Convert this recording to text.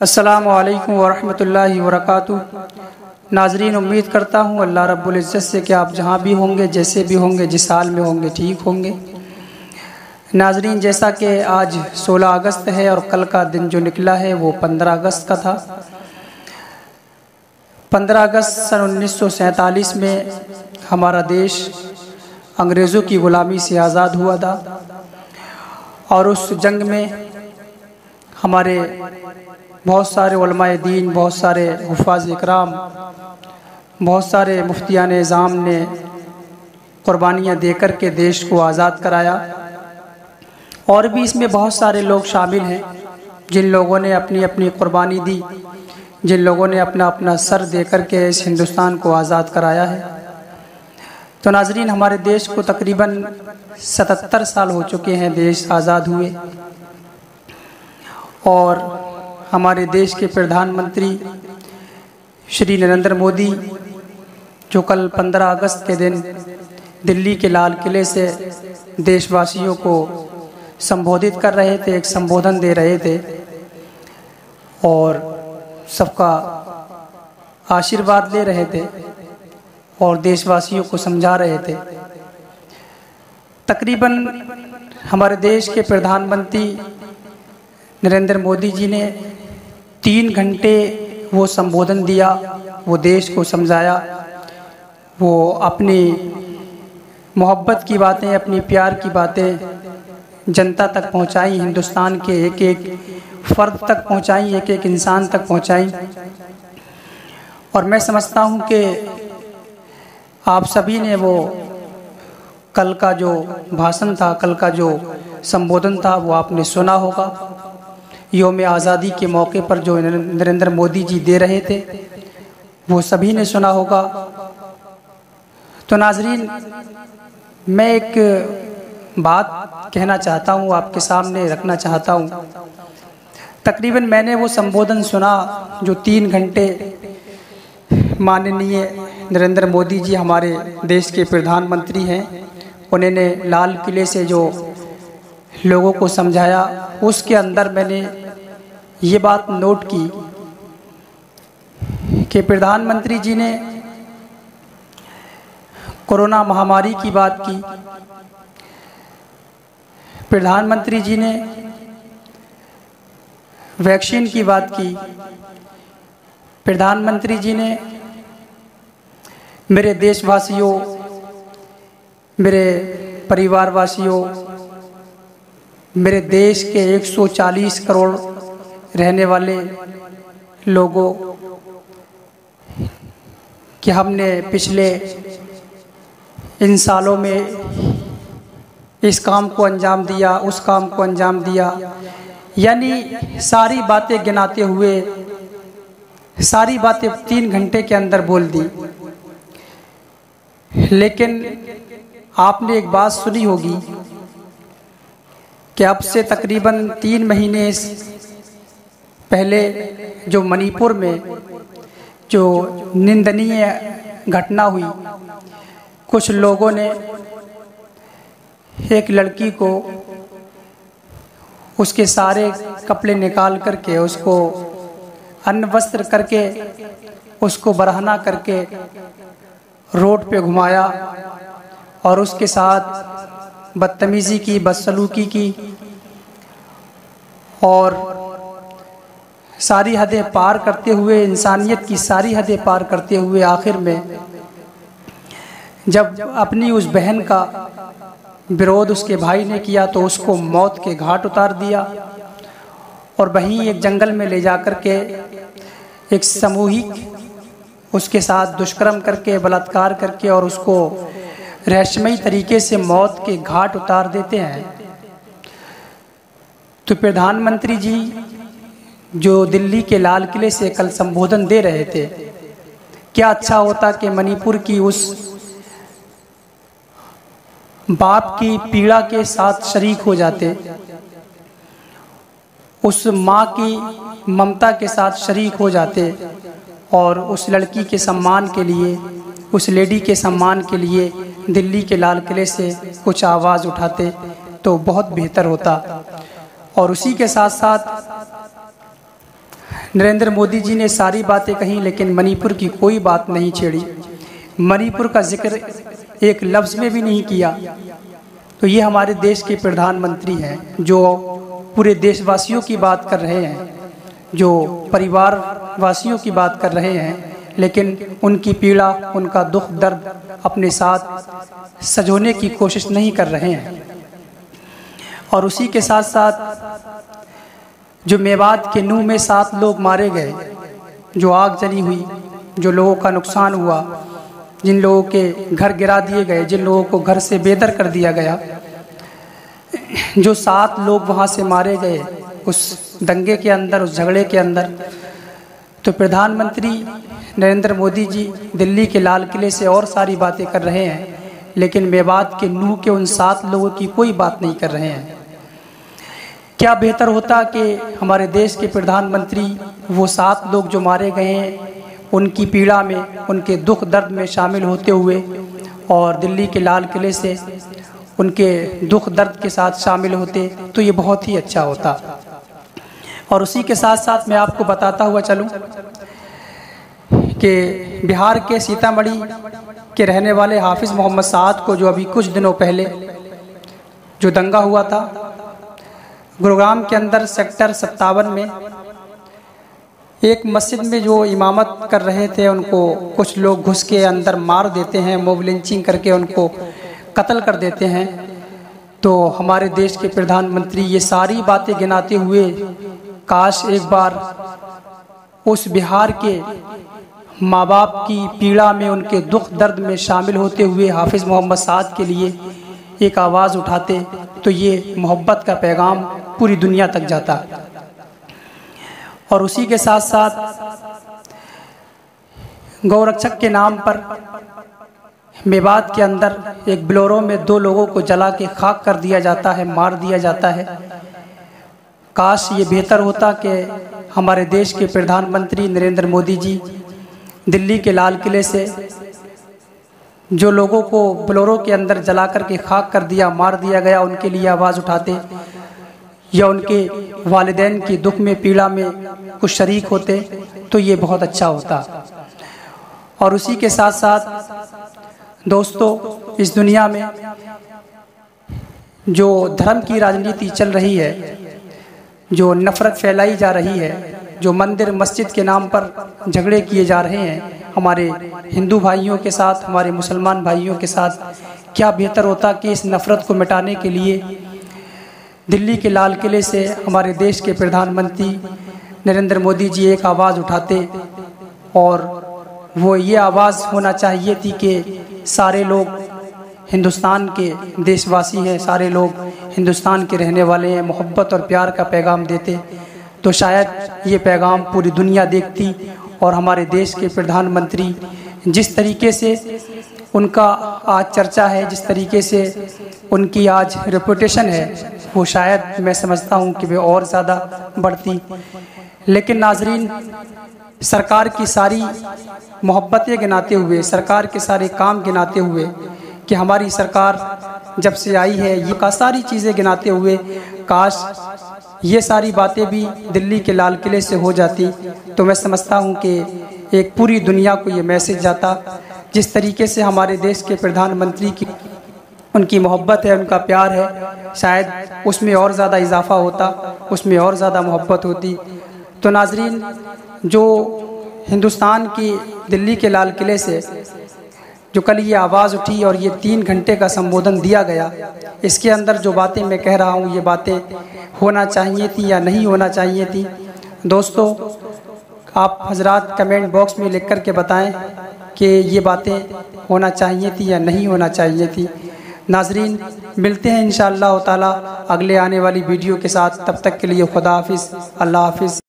अस्सलामु अलैकुम वरहमतुल्लाहि वबरकातुहू। नाजरीन, उम्मीद करता हूँ अल्लाह रब्बुल इज़्ज़त से कि आप जहाँ भी होंगे, जैसे भी होंगे, जिस हाल में होंगे, ठीक होंगे। नाजरीन, जैसा कि आज 16 अगस्त है और कल का दिन जो निकला है वो 15 अगस्त का था। 15 अगस्त सन 1947 में हमारा देश अंग्रेज़ों की ग़ुलामी से आज़ाद हुआ था और उस जंग में हमारे बहुत सारे उलमाए दीन, बहुत सारे हुफ़ाज़ इकराम, बहुत सारे मुफ्तियान निज़ाम ने कुर्बानियाँ देकर के देश को आज़ाद कराया। और भी इसमें बहुत सारे लोग शामिल हैं जिन लोगों ने अपनी अपनी कुर्बानी दी, जिन लोगों ने अपना अपना सर देकर के इस हिंदुस्तान को आज़ाद कराया है। तो नाजरीन, हमारे देश को तकरीबन 77 साल हो चुके हैं देश आज़ाद हुए और हमारे देश के प्रधानमंत्री श्री नरेंद्र मोदी जो कल 15 अगस्त के दिन दिल्ली के लाल किले से देशवासियों को संबोधित कर रहे थे, एक संबोधन दे रहे थे और सबका आशीर्वाद ले रहे थे और देशवासियों को समझा रहे थे। तकरीबन हमारे देश के प्रधानमंत्री नरेंद्र मोदी जी ने 3 घंटे वो संबोधन दिया, वो देश को समझाया, वो अपनी मोहब्बत की बातें, अपनी प्यार की बातें जनता तक पहुंचाई, हिंदुस्तान के एक एक फ़र्द तक पहुंचाई, एक एक इंसान तक पहुंचाई। और मैं समझता हूं कि आप सभी ने वो कल का जो भाषण था, कल का जो संबोधन था, वो आपने सुना होगा। यौम आज़ादी के मौके पर जो नरेंद्र मोदी जी दे रहे थे वो सभी ने सुना होगा। तो नाजरीन, मैं एक बात कहना चाहता हूँ, आपके सामने रखना चाहता हूँ। तकरीबन मैंने वो संबोधन सुना जो 3 घंटे माननीय नरेंद्र मोदी जी हमारे देश के प्रधानमंत्री हैं, उन्होंने लाल किले से जो लोगों को समझाया, उसके अंदर मैंने ये बात नोट की कि प्रधानमंत्री जी ने कोरोना महामारी की बात की, प्रधानमंत्री जी ने वैक्सीन की बात की, प्रधानमंत्री जी ने मेरे देशवासियों, मेरे परिवारवासियों, मेरे देश के 140 करोड़ रहने वाले लोगों कि हमने पिछले इन सालों में इस काम को अंजाम दिया, उस काम को अंजाम दिया, यानी सारी बातें गिनाते हुए सारी बातें 3 घंटे के अंदर बोल दी। लेकिन आपने एक बात सुनी होगी कि अब से तकरीबन 3 महीने पहले जो मणिपुर में जो निंदनीय घटना हुई, कुछ लोगों ने एक लड़की को उसके सारे कपड़े निकाल करके, उसको अन्न वस्त्र करके, उसको बरहना करके रोड पे घुमाया और उसके साथ बदतमीज़ी की, बदसलूकी की और सारी हदें पार करते हुए, इंसानियत की सारी हदें पार करते हुए आखिर में जब अपनी उस बहन का विरोध उसके भाई ने किया तो उसको मौत के घाट उतार दिया और वहीं एक जंगल में ले जाकर के एक सामूहिक उसके साथ दुष्कर्म करके, बलात्कार करके और उसको रहस्यमयी तरीके से मौत के घाट उतार देते हैं। तो प्रधानमंत्री जी जो दिल्ली के लाल किले से कल संबोधन दे रहे थे, क्या अच्छा होता कि मणिपुर की उस बाप की पीड़ा के साथ शरीक हो जाते, उस माँ की ममता के साथ शरीक हो जाते और उस लड़की के सम्मान के लिए, उस लेडी के सम्मान के लिए दिल्ली के लाल किले से कुछ आवाज़ उठाते तो बहुत बेहतर होता। और उसी के साथ साथ नरेंद्र मोदी जी ने सारी बातें कही लेकिन मणिपुर की कोई बात नहीं छेड़ी, मणिपुर का जिक्र एक लफ्ज़ में भी नहीं किया। तो ये हमारे देश के प्रधानमंत्री हैं जो पूरे देशवासियों की बात कर रहे हैं, जो परिवार वासियों की बात कर रहे हैं, लेकिन उनकी पीड़ा, उनका दुख दर्द अपने साथ सजोने की कोशिश नहीं कर रहे हैं। और उसी के साथ साथ जो मेवात के नूह में 7 लोग मारे गए, जो आग जली हुई, जो लोगों का नुकसान हुआ, जिन लोगों के घर गिरा दिए गए, जिन लोगों को घर से बेदर कर दिया गया, जो 7 लोग वहाँ से मारे गए उस दंगे के अंदर, उस झगड़े के अंदर, तो प्रधानमंत्री नरेंद्र मोदी जी दिल्ली के लाल किले से और सारी बातें कर रहे हैं, लेकिन मेवात के नूह के उन 7 लोगों की कोई बात नहीं कर रहे हैं। क्या बेहतर होता कि हमारे देश के प्रधानमंत्री वो 7 लोग जो मारे गए हैं उनकी पीड़ा में, उनके दुख दर्द में शामिल होते हुए और दिल्ली के लाल किले से उनके दुख दर्द के साथ शामिल होते, तो ये बहुत ही अच्छा होता। और उसी के साथ साथ मैं आपको बताता हुआ चलूं कि बिहार के सीतामढ़ी के रहने वाले हाफिज़ मोहम्मद साद को, जो अभी कुछ दिनों पहले जो दंगा हुआ था गुरुग्राम के अंदर सेक्टर 57 में, एक मस्जिद में जो इमामत कर रहे थे उनको कुछ लोग घुस के अंदर मार देते हैं, मोब लिंचिंग करके उनको कत्ल कर देते हैं। तो हमारे देश के प्रधानमंत्री ये सारी बातें गिनाते हुए काश एक बार उस बिहार के माँ बाप की पीड़ा में, उनके दुख दर्द में शामिल होते हुए हाफिज़ मोहम्मद साद के लिए एक आवाज़ उठाते, तो ये मोहब्बत का पैगाम पूरी दुनिया तक जाता। और उसी के साथ साथ गौरक्षक के नाम पर मेवात के अंदर एक बोलेरो में 2 लोगों को जला के खाक कर दिया जाता है, मार दिया जाता है। काश ये बेहतर होता कि हमारे देश के प्रधानमंत्री नरेंद्र मोदी जी दिल्ली के लाल किले से जो लोगों को बोलेरो के अंदर जला कर के खाक कर दिया, मार दिया गया, उनके लिए आवाज़ उठाते या उनके वालिदैन की दुख में, पीड़ा में कुछ शरीक होते, तो ये बहुत अच्छा होता। और उसी के साथ साथ दोस्तों, इस दुनिया में जो धर्म की राजनीति चल रही है, जो नफ़रत फैलाई जा रही है, जो मंदिर मस्जिद के नाम पर झगड़े किए जा रहे हैं हमारे हिंदू भाइयों के साथ, हमारे मुसलमान भाइयों के साथ, क्या बेहतर होता कि इस नफ़रत को मिटाने के लिए दिल्ली के लाल किले से हमारे देश के प्रधानमंत्री नरेंद्र मोदी जी एक आवाज़ उठाते। और वो ये आवाज़ होना चाहिए थी कि सारे लोग हिंदुस्तान के देशवासी हैं, सारे लोग हिंदुस्तान के रहने वाले हैं, मोहब्बत और प्यार का पैगाम देते, तो शायद ये पैगाम पूरी दुनिया देखती। और हमारे देश के प्रधानमंत्री जिस तरीके से उनका आज चर्चा है, जिस तरीके से उनकी आज रेपुटेशन है, वो शायद मैं समझता हूँ कि वे और ज़्यादा बढ़ती। लेकिन नाजरीन, सरकार की सारी मोहब्बतें गिनाते हुए, सरकार के सारे काम गिनाते हुए कि हमारी सरकार जब से आई है, ये का सारी चीज़ें गिनाते हुए काश ये सारी बातें भी दिल्ली के लाल किले से हो जाती, तो मैं समझता हूँ कि एक पूरी दुनिया को ये मैसेज जाता। जिस तरीके से हमारे देश के प्रधानमंत्री की उनकी मोहब्बत है, उनका प्यार है, शायद उसमें और ज़्यादा इजाफा होता, उसमें और ज़्यादा मोहब्बत होती। तो नाजरीन, जो हिंदुस्तान की दिल्ली के लाल किले से जो कल ये आवाज़ उठी और ये 3 घंटे का संबोधन दिया गया, इसके अंदर जो बातें मैं कह रहा हूँ, ये बातें होना चाहिए थी या नहीं होना चाहिए थी। दोस्तों, आप हजरात कमेंट बॉक्स में लिख कर के बताएं कि ये बातें होना चाहिए थी या नहीं होना चाहिए थी। नाजरीन, मिलते हैं इंशाअल्लाह ताला अगले आने वाली वीडियो के साथ। तब तक के लिए खुदा हाफिज़, अल्लाह हाफिज़।